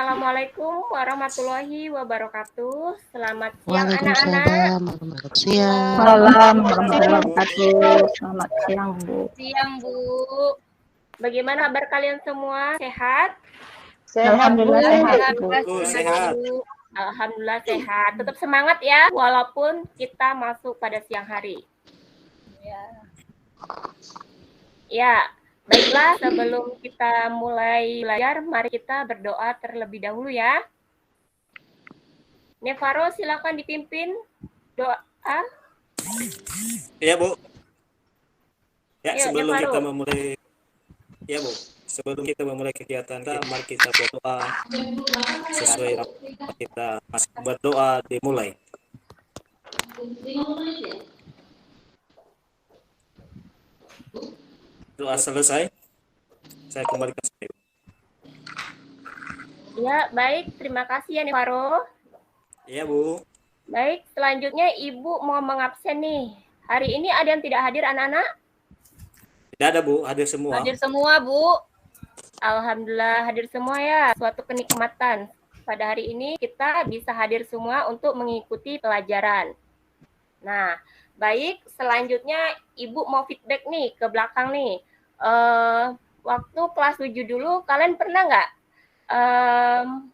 Assalamualaikum warahmatullahi wabarakatuh. Selamat siang anak-anak. Waalaikumsalam warahmatullahi siang. Malam warahmatullahi wabarakatuh. Selamat siang, Bu. Siang, Bu. Bagaimana kabar kalian semua? Sehat? Alhamdulillah sehat, Bu. Sehat. Alhamdulillah sehat. Tetap semangat ya, walaupun kita masuk pada siang hari. Ya, baiklah, sebelum kita mulai belajar, mari kita berdoa terlebih dahulu ya. Nevaro, silakan dipimpin doa. Ya, Bu. Ya, Ayo, sebelum Nevaro. kita memulai sebelum kita memulai kegiatan kita, mari kita berdoa sesuai apa kita masih berdoa dimulai. Doa selesai, saya kembalikan saya. Ya, baik. Terima kasih ya, Nevaro. Iya, Bu. Baik, selanjutnya Ibu mau mengabsen nih. Hari ini ada yang tidak hadir anak-anak? Tidak ada, Bu, hadir semua. Hadir semua, Bu. Alhamdulillah hadir semua ya. Suatu kenikmatan. Pada hari ini kita bisa hadir semua untuk mengikuti pelajaran. Nah, baik. Selanjutnya Ibu mau feedback nih ke belakang nih. Waktu kelas 7 dulu, kalian pernah nggak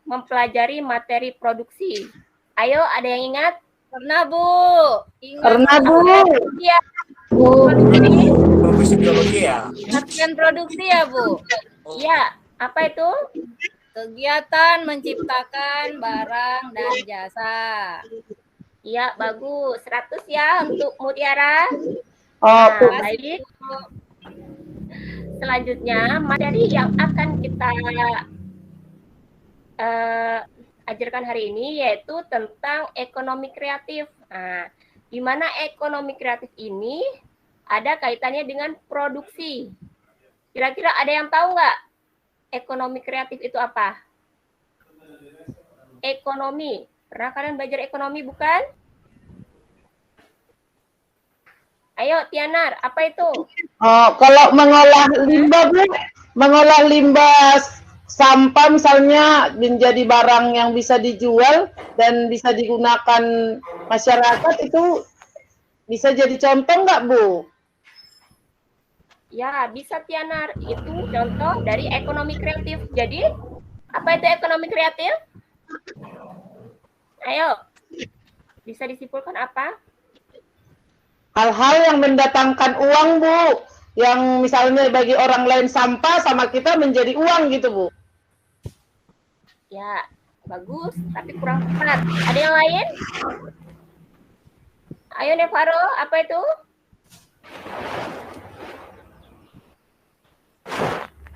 mempelajari materi produksi? Ayo, ada yang ingat? Pernah, Bu. Ingat. Pernah, Bu. Iya, Bu. produksi. Produksi biologi ya. Latihan produksi ya, Bu? Iya, apa itu? Kegiatan menciptakan barang dan jasa. Iya, bagus. 100 ya untuk Mutiara. Oh, Bu. Baik. Selanjutnya, materi yang akan kita ajarkan hari ini yaitu tentang ekonomi kreatif. Nah, di mana ekonomi kreatif ini ada kaitannya dengan produksi. Kira-kira ada yang tahu nggak ekonomi kreatif itu apa? Ekonomi. Pernah kalian belajar ekonomi bukan? Ayo, Tianar, apa itu? Oh, kalau mengolah limbah, Bu, mengolah limbah sampah misalnya menjadi barang yang bisa dijual dan bisa digunakan masyarakat, itu bisa jadi contoh nggak, Bu? Ya, bisa Tianar. Itu contoh dari ekonomi kreatif. Jadi, apa itu ekonomi kreatif? Ayo, bisa disimpulkan apa? Hal-hal yang mendatangkan uang, Bu. Yang misalnya bagi orang lain sampah, sama kita menjadi uang gitu, Bu. Ya, bagus, tapi kurang tepat. Ada yang lain? Ayo, Nevaro, apa itu?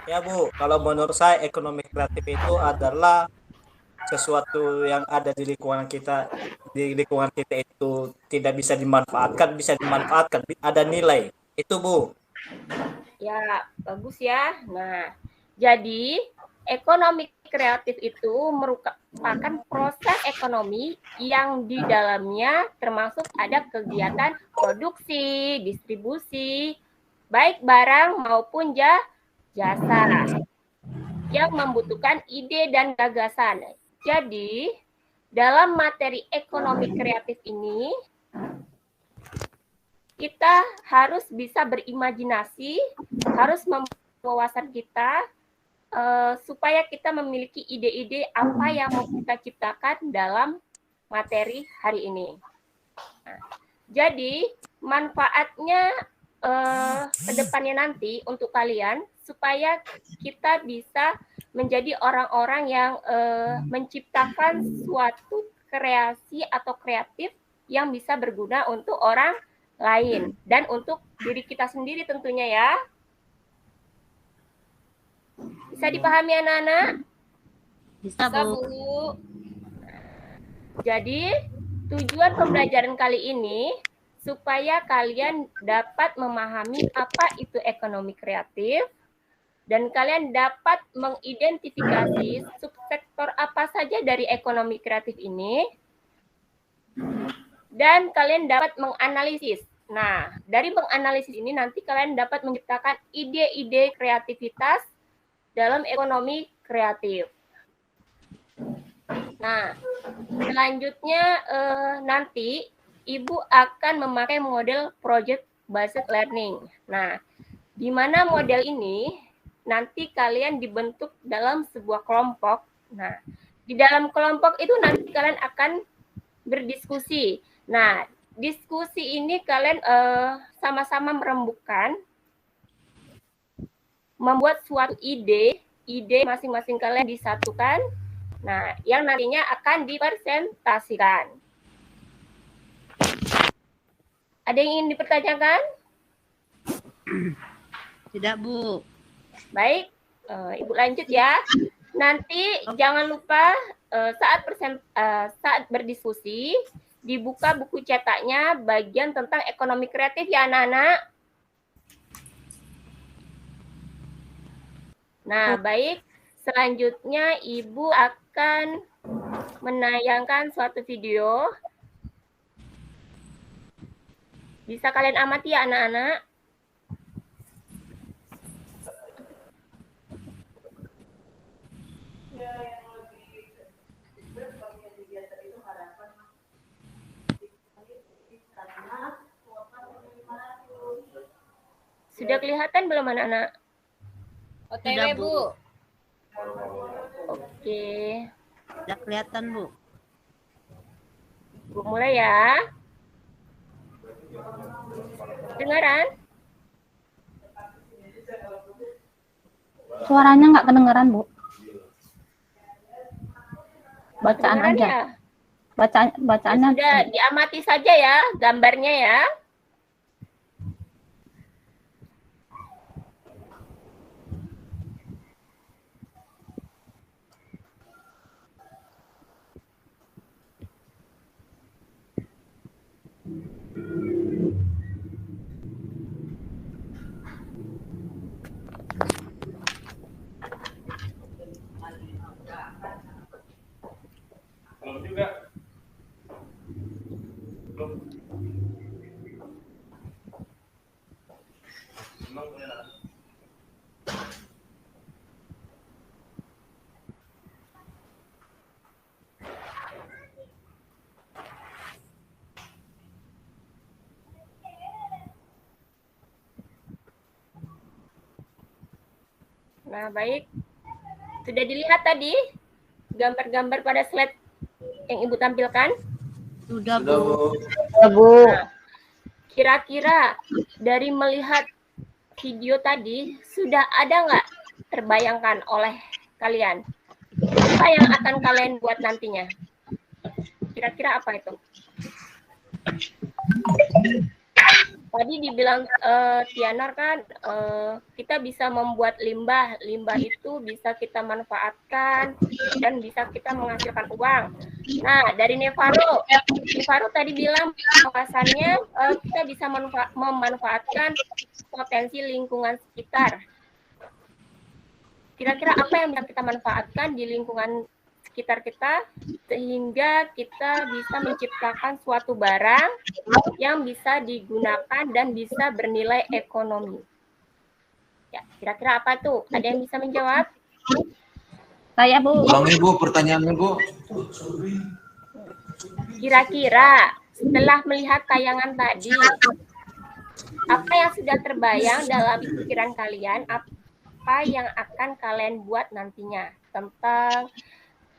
Ya, Bu, kalau menurut saya ekonomi kreatif itu adalah sesuatu yang ada di lingkungan kita itu tidak bisa dimanfaatkan, ada nilai. Itu, Bu. Ya, bagus ya. Nah, jadi ekonomi kreatif itu merupakan proses ekonomi yang di dalamnya termasuk ada kegiatan produksi, distribusi, baik barang maupun jasa yang membutuhkan ide dan gagasan. Jadi, dalam materi ekonomi kreatif ini, kita harus bisa berimajinasi, harus membuka wawasan kita, supaya kita memiliki ide-ide apa yang mau kita ciptakan dalam materi hari ini. Nah, jadi, manfaatnya ke depannya nanti untuk kalian, supaya kita bisa menjadi orang-orang yang menciptakan suatu kreasi atau kreatif yang bisa berguna untuk orang lain dan untuk diri kita sendiri tentunya ya. Bisa dipahami anak-anak? Bisa, Bu. Jadi, tujuan pembelajaran kali ini supaya kalian dapat memahami apa itu ekonomi kreatif, dan kalian dapat mengidentifikasi subsektor apa saja dari ekonomi kreatif ini, dan kalian dapat menganalisis. Nah, dari menganalisis ini nanti kalian dapat menciptakan ide-ide kreativitas dalam ekonomi kreatif. Nah, selanjutnya nanti Ibu akan memakai model project based learning. Nah, di mana model ini nanti kalian dibentuk dalam sebuah kelompok. Nah, di dalam kelompok itu nanti kalian akan berdiskusi. Nah, diskusi ini kalian sama-sama merembukkan, membuat suatu ide masing-masing kalian disatukan. Nah, yang nantinya akan dipresentasikan. Ada yang ingin dipertanyakan? Tidak, Bu. Baik, Ibu lanjut ya. Nanti jangan lupa saat berdiskusi dibuka buku cetaknya bagian tentang ekonomi kreatif ya anak-anak. Nah, baik. Selanjutnya Ibu akan menayangkan suatu video. Bisa kalian amati ya anak-anak. Sudah kelihatan belum anak-anak? OTW, Bu. Oke. Sudah kelihatan, Bu. Bu mulai ya. Dengaran? Suaranya nggak kedengaran, Bu. Bacaan Dengaran aja. ya? Bacaannya Sudah diamati saja ya gambarnya ya. Nah, baik. Sudah dilihat tadi gambar-gambar pada slide yang Ibu tampilkan? Sudah, Sudah, Bu. Bu. Nah, kira-kira dari melihat video tadi, sudah ada nggak terbayangkan oleh kalian? Apa yang akan kalian buat nantinya? Kira-kira apa itu? Tadi dibilang Tianar kan kita bisa membuat limbah. Limbah itu bisa kita manfaatkan dan bisa kita menghasilkan uang. Nah, dari Nevaro tadi bilang bahwasannya kita bisa memanfaatkan potensi lingkungan sekitar. Kira-kira apa yang bisa kita manfaatkan di lingkungan sekitar kita sehingga kita bisa menciptakan suatu barang yang bisa digunakan dan bisa bernilai ekonomi. Ya, kira-kira apa tuh? Ada yang bisa menjawab? saya, Bu. Ulangi, Bu, pertanyaannya, Bu. Kira-kira setelah melihat tayangan tadi, apa yang sudah terbayang dalam pikiran kalian? Apa yang akan kalian buat nantinya tentang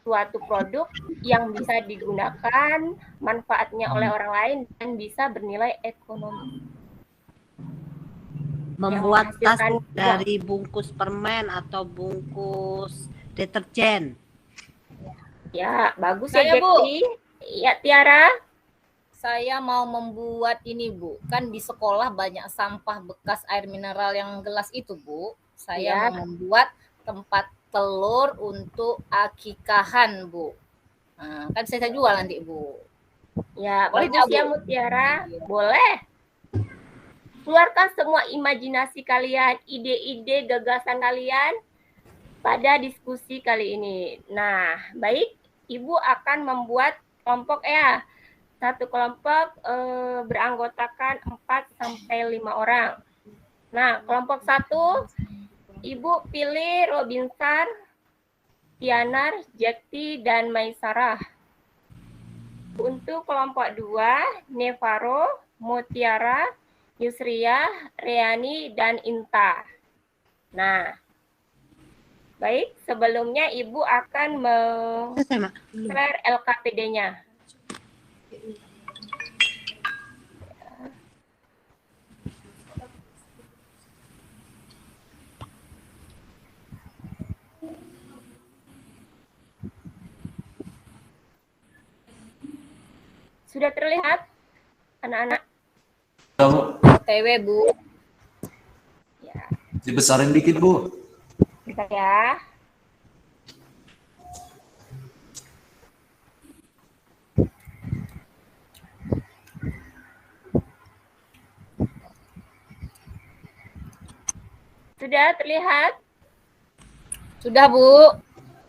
suatu produk yang bisa digunakan, manfaatnya oleh orang lain, dan bisa bernilai ekonomi. Membuat tas menghasilkan dari bungkus permen atau bungkus deterjen. Ya, bagus Saya, ya, Bu. Jackie. Ya, Tiara. Saya mau membuat ini, Bu. Kan di sekolah banyak sampah bekas air mineral yang gelas itu, Bu. Saya Ya. mau membuat tempat telur untuk akikahan, Bu. Nah, kan saya jual nanti, Bu. Ya, Boleh bagus nggak, Bu? ya, Mutiara. Boleh. Keluarkan semua imajinasi kalian, ide-ide, gagasan kalian pada diskusi kali ini. Nah, baik. Ibu akan membuat kelompok ya. Satu kelompok beranggotakan 4-5 orang. Nah, kelompok 1, Ibu pilih Robinson Tianar, Jakti, dan Maisarah. Untuk kelompok 2, Nevaro, Mutiara, Yusria, Reani, dan Inta. Nah, baik, sebelumnya Ibu akan meng-share LKPD-nya. Sudah terlihat, anak-anak? TW, Bu. Ya, Dibesarin dikit, Bu. bentar ya. Sudah terlihat? Sudah, Bu.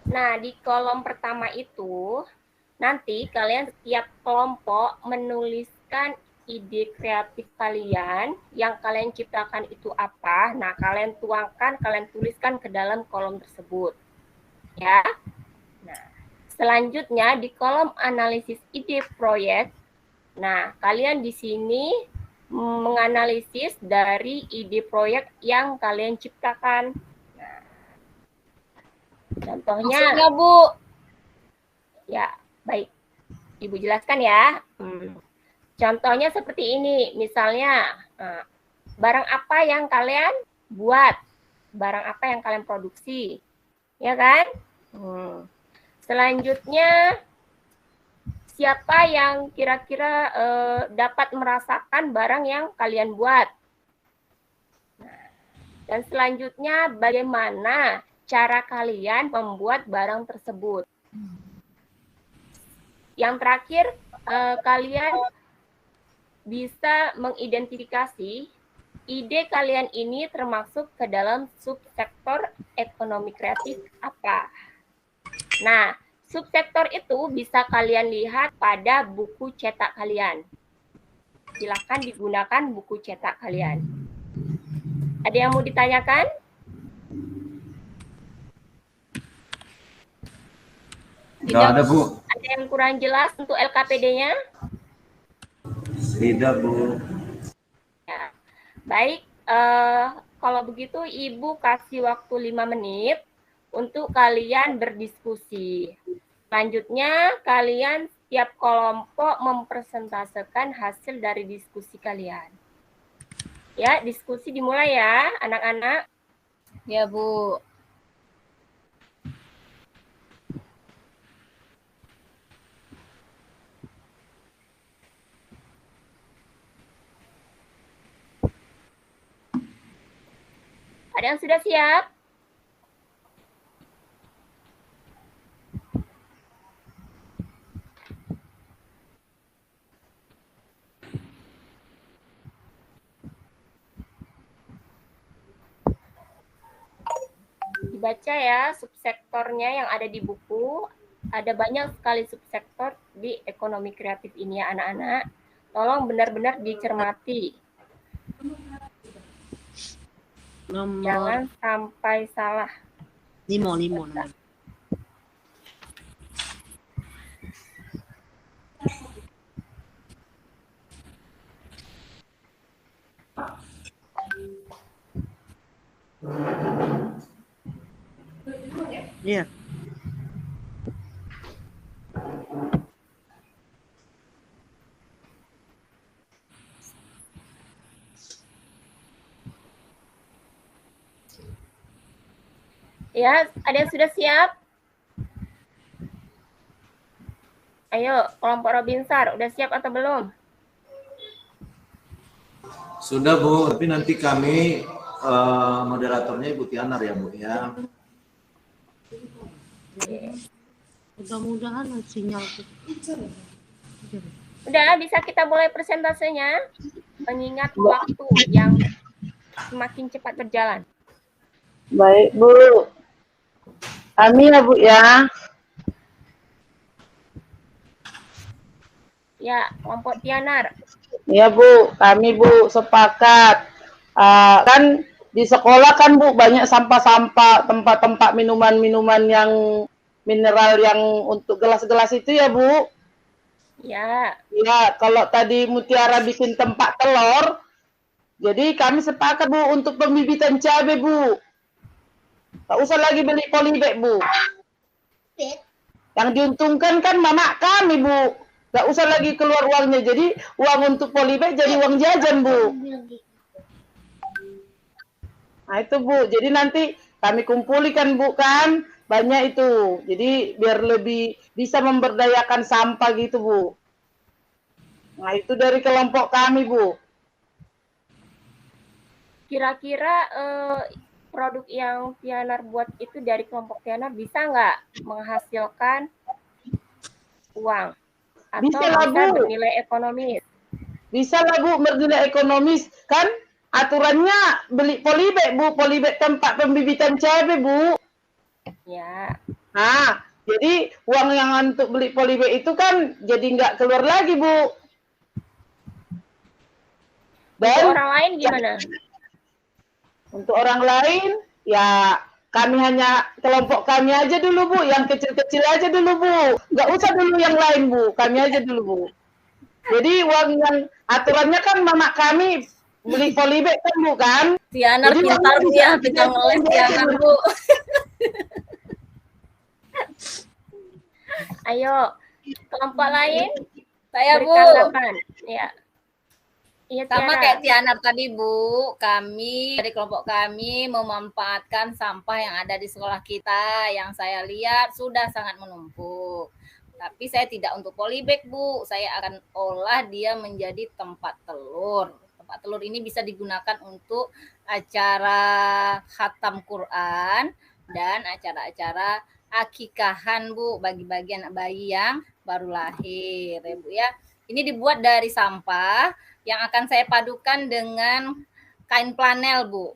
Nah, di kolom pertama itu, nanti kalian setiap kelompok menuliskan ide kreatif kalian, yang kalian ciptakan itu apa. Nah, kalian tuangkan, kalian tuliskan ke dalam kolom tersebut. Ya. Nah, selanjutnya di kolom analisis ide proyek, nah, kalian di sini menganalisis dari ide proyek yang kalian ciptakan. Nah, contohnya, Maksudnya, Bu. ya, baik. Ibu jelaskan ya. Contohnya seperti ini, misalnya barang apa yang kalian buat, barang apa yang kalian produksi, ya kan? Selanjutnya, siapa yang kira-kira dapat merasakan barang yang kalian buat? Nah, dan selanjutnya, bagaimana cara kalian membuat barang tersebut? Yang terakhir, kalian bisa mengidentifikasi ide kalian ini termasuk ke dalam subsektor ekonomi kreatif apa. Nah, subsektor itu bisa kalian lihat pada buku cetak kalian. Silakan digunakan buku cetak kalian. Ada yang mau ditanyakan? Nggak ada, Bu. Ada yang kurang jelas untuk LKPD-nya? Tidak, Bu. Ya. Baik, kalau begitu Ibu kasih waktu 5 menit untuk kalian berdiskusi. Selanjutnya, kalian setiap kelompok mempresentasekan hasil dari diskusi kalian. Ya, diskusi dimulai ya, anak-anak. Ya, Bu. Ada yang sudah siap? Dibaca ya subsektornya yang ada di buku. Ada banyak sekali subsektor di ekonomi kreatif ini ya anak-anak. Tolong benar-benar dicermati. Nomor Jangan sampai salah. limo. Iya. Ya, ada yang sudah siap? Ayo, kelompok Robinsar, udah siap atau belum? Sudah, Bu. Tapi nanti kami moderatornya Ibu Tianar ya, Bu ya. Mudah-mudahan sinyal. Udah, bisa kita mulai presentasenya? Mengingat waktu yang semakin cepat berjalan. Baik, Bu. Kami ya, Bu ya. Ya, kelompok Tianar. Ya, Bu. Kami, Bu, sepakat. Kan di sekolah kan, Bu, banyak sampah-sampah, tempat-tempat minuman-minuman yang mineral yang untuk gelas-gelas itu ya Bu. Ya, Ya, kalau tadi Mutiara bikin tempat telur, jadi kami sepakat Bu untuk pembibitan cabai Bu. Tak usah lagi beli polybag Bu. Yang diuntungkan kan mama kami Bu. Tak usah lagi keluar uangnya. Jadi uang untuk polybag jadi uang jajan Bu. Nah itu Bu. Jadi nanti kami kumpulkan Bu kan. Banyak itu. Jadi biar lebih bisa memberdayakan sampah gitu Bu. Nah itu dari kelompok kami Bu. kira-kira produk yang Tianar buat itu dari kelompok Tianar bisa nggak menghasilkan uang? Atau Bisa lah, bisa Bu. bernilai ekonomis? Bisa lah Bu bernilai ekonomis. Kan aturannya beli polybag Bu. Polybag tempat pembibitan cabai Bu. Ya, Nah, jadi uang yang untuk beli polybag itu kan jadi nggak keluar lagi Bu. untuk Dan orang lain gimana? untuk orang lain, ya kami hanya kelompok kami aja dulu Bu, yang kecil-kecil aja dulu Bu. Nggak usah dulu yang lain Bu, kami aja dulu Bu. Jadi uang yang aturannya kan mama kami beli polybag kan Bu kan. Tianar Jadi pintar uangnya Bu ya, bisa bisa ngeles Tianar Bu. Ayo, kelompok lain Saya beri Bu. tanggapan. Ya. Iya, Sama Tiara. kayak Tianar tadi Bu, kami dari kelompok kami memanfaatkan sampah yang ada di sekolah kita yang saya lihat sudah sangat menumpuk. Tapi saya tidak untuk polybag Bu, saya akan olah dia menjadi tempat telur. Tempat telur ini bisa digunakan untuk acara khatam Quran dan acara-acara akikahan Bu, bagi-bagi anak bayi yang baru lahir ya Bu ya. Ini dibuat dari sampah yang akan saya padukan dengan kain flanel Bu.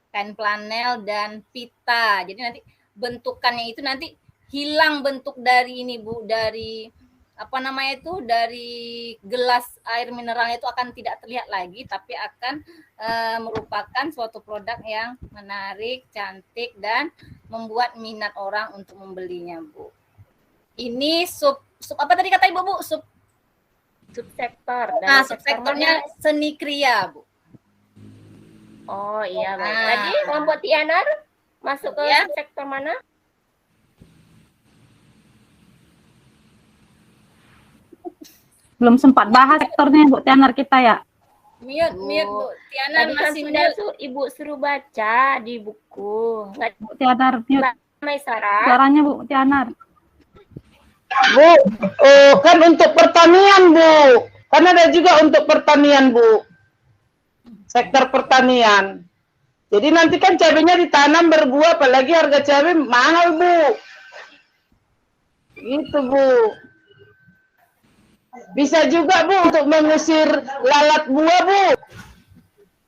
Kain flanel dan pita. Jadi nanti bentukannya itu nanti hilang bentuk dari ini Bu, dari apa namanya itu, dari gelas air mineralnya itu akan tidak terlihat lagi, tapi akan merupakan suatu produk yang menarik, cantik, dan membuat minat orang untuk membelinya Bu. Ini sub apa tadi kata Ibu Bu? Subsektor. Nah, Dari sektor subsektornya mana? seni kriya Bu. Oh iya, baik. Nah. Tadi kelompok Tianar masuk ke Ya. sektor mana? Belum sempat bahas sektornya Bu Tianar kita ya. Mute Bu. Tiana Tadi kan masih sudah mute. Ibu suruh baca di buku. Nggak Bu Tianar mute Maisara. suaranya Bu Tianar. Bu, kan untuk pertanian Bu. Kan ada juga untuk pertanian Bu. Sektor pertanian. Jadi nanti kan cabainya ditanam berbuah, apalagi harga cabai mahal Bu. Gitu Bu. Bisa juga Bu untuk mengusir lalat buah Bu.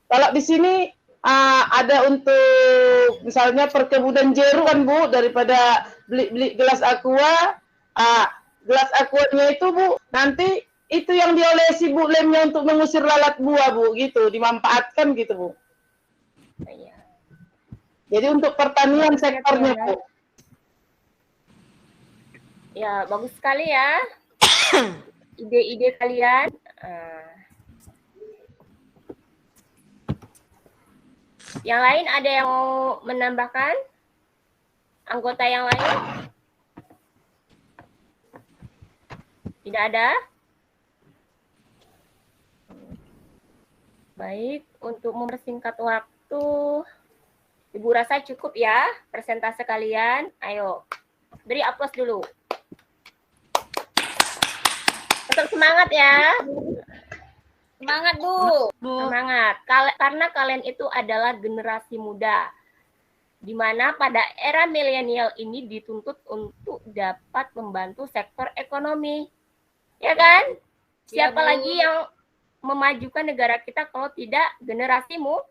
Kalau di sini ada untuk misalnya perkebunan jeruk kan Bu, daripada beli gelas aqua, gelas aquanya itu Bu, nanti itu yang diolesi Bu lemnya untuk mengusir lalat buah Bu, gitu, dimanfaatkan gitu Bu. Iya. Jadi untuk pertanian sektornya Bu. Ya, bagus sekali ya. Ide-ide kalian. Yang lain ada yang mau menambahkan? Anggota yang lain? Tidak ada? Baik, untuk mempersingkat waktu, Ibu rasa cukup ya persentase kalian. Ayo, beri aplaus dulu. Tetap semangat ya. Semangat Bu. Semangat. Karena kalian itu adalah generasi muda. Di mana pada era milenial ini dituntut untuk dapat membantu sektor ekonomi. Ya kan? Siapa Bu. lagi yang memajukan negara kita kalau tidak generasi muda.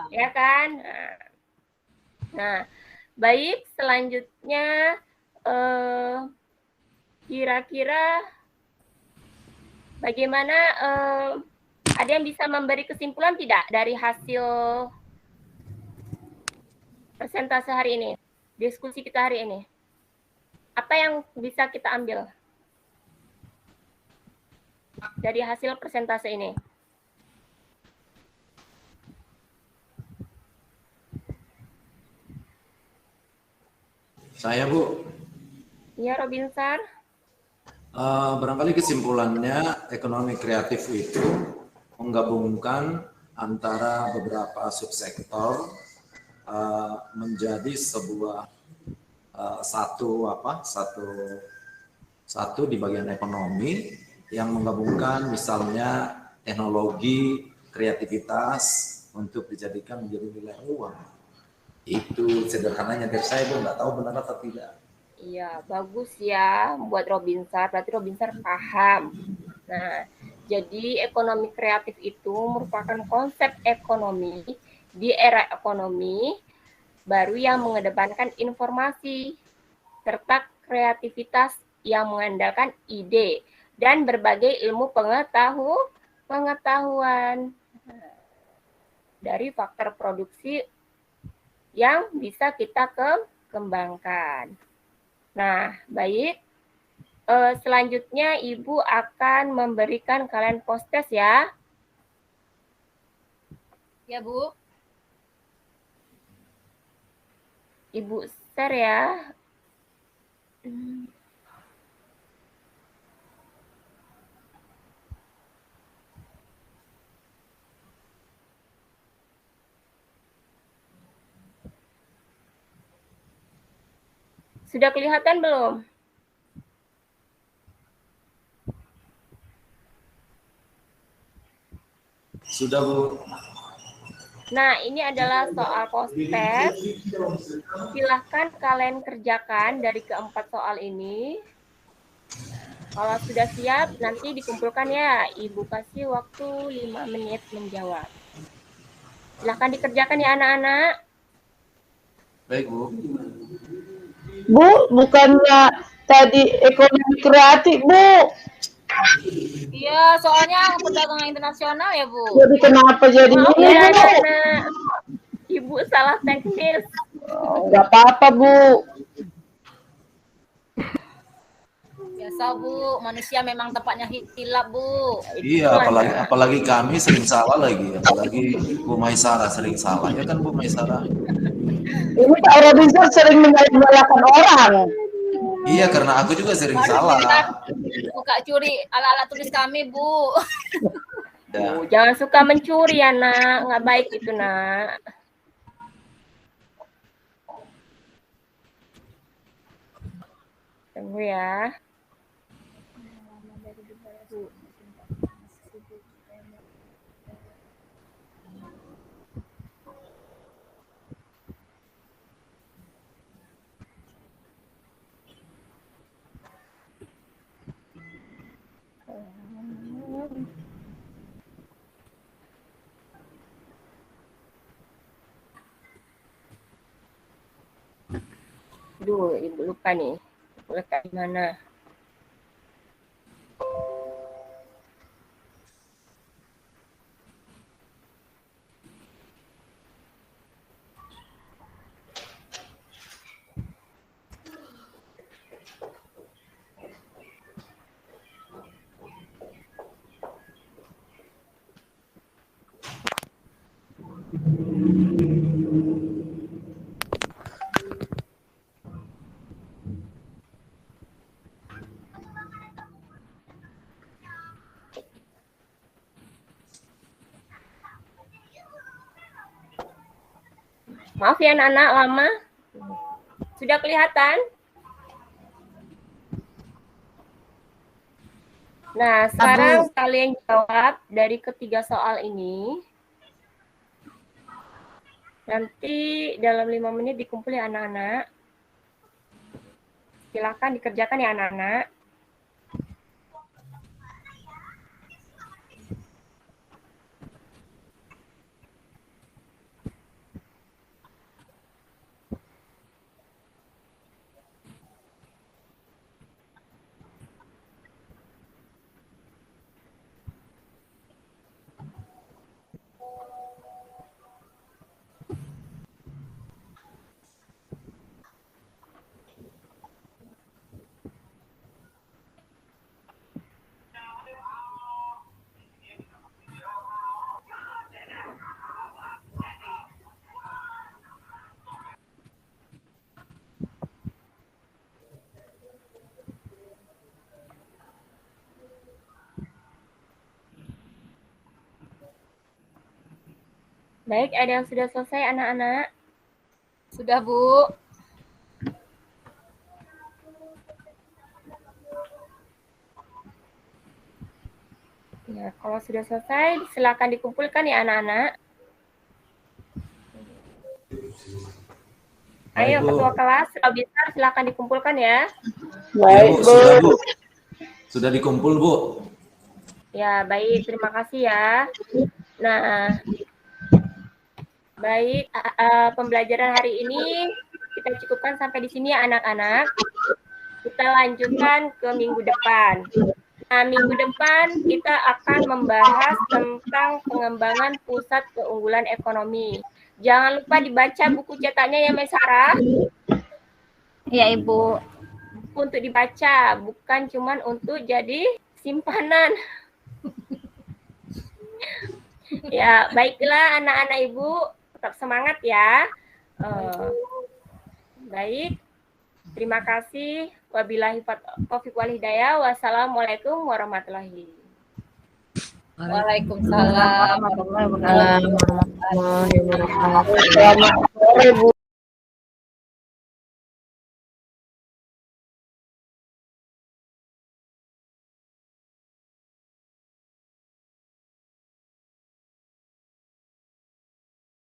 Ya kan? Nah, baik, selanjutnya kira-kira bagaimana, ada yang bisa memberi kesimpulan tidak dari hasil persentase hari ini? diskusi kita hari ini? Apa yang bisa kita ambil dari hasil persentase ini? Saya, Bu. Ya, Robinsar. Barangkali kesimpulannya ekonomi kreatif itu menggabungkan antara beberapa subsektor menjadi sebuah satu di bagian ekonomi yang menggabungkan misalnya teknologi, kreativitas untuk dijadikan menjadi nilai uang. Itu sederhananya dari saya, Bu, nggak tahu benar atau tidak. Iya, bagus ya buat Robinsar. Berarti Robinsar paham. Nah, jadi ekonomi kreatif itu merupakan konsep ekonomi di era ekonomi baru yang mengedepankan informasi serta kreativitas yang mengandalkan ide dan berbagai ilmu pengetahuan dari faktor produksi yang bisa kita kembangkan. Nah, baik. Selanjutnya Ibu akan memberikan kalian post-test ya. Ya, Bu. Ibu share ya. Sudah kelihatan belum? Sudah, Bu. Nah, ini adalah soal post-test. Silahkan kalian kerjakan dari keempat soal ini. Kalau sudah siap, nanti dikumpulkan ya. Ibu kasih waktu 5 menit menjawab. Silahkan dikerjakan ya anak-anak. Baik, Bu. Bu, bukannya tadi ekonomi kreatif, Bu. Iya, soalnya perdagangan internasional ya, Bu. Jadi kenapa jadi Maaf ini, ya Bu? anak-anak. Ibu salah teknis. Nggak apa-apa, Bu. Biasa, Bu. Manusia memang tempatnya hilap, Bu. Iya, apalagi kami sering salah lagi, apalagi Bu Maisara sering salah. Ya kan, Bu Maisara? Ini Pak Robinson sering menyalahkan orang. Iya, karena aku juga sering Aduh, salah. Suka curi alat-alat tulis kami, Bu. Ya. Jangan suka mencuri ya, nak. Nggak baik itu, nak. Tunggu ya. Aduh, Ibu lupa nih. Ibu letak di mana? Maaf ya anak-anak lama. Sudah kelihatan? Nah, sekarang kalian jawab dari ketiga soal ini. Nanti dalam 5 menit dikumpul ya anak-anak. Silakan dikerjakan ya anak-anak. Baik, ada yang sudah selesai anak-anak? Sudah, Bu. Ya, kalau sudah selesai, silakan dikumpulkan ya anak-anak. Ayo, Baik, Bu. ketua kelas, kalau bisa silakan dikumpulkan ya. Ya, Baik, Bu, Bu. sudah, Bu. Sudah dikumpul, Bu. Ya, baik. Terima kasih ya. Nah, baik. Pembelajaran hari ini kita cukupkan sampai di sini ya anak-anak. Kita lanjutkan ke minggu depan. Nah, minggu depan kita akan membahas tentang pengembangan pusat keunggulan ekonomi. Jangan lupa dibaca buku cetaknya ya, Mbak Sarah. Iya, Ibu. Untuk dibaca, bukan cuman untuk jadi simpanan. Ya, baiklah anak-anak Ibu, tetap semangat ya. Baik, terima kasih. Wabillahi taufiq wal hidayah. Wassalamualaikum warahmatullahi Waalaikumsalam. Warahmatullahi wabarakatuh. Selamat sore, Bu.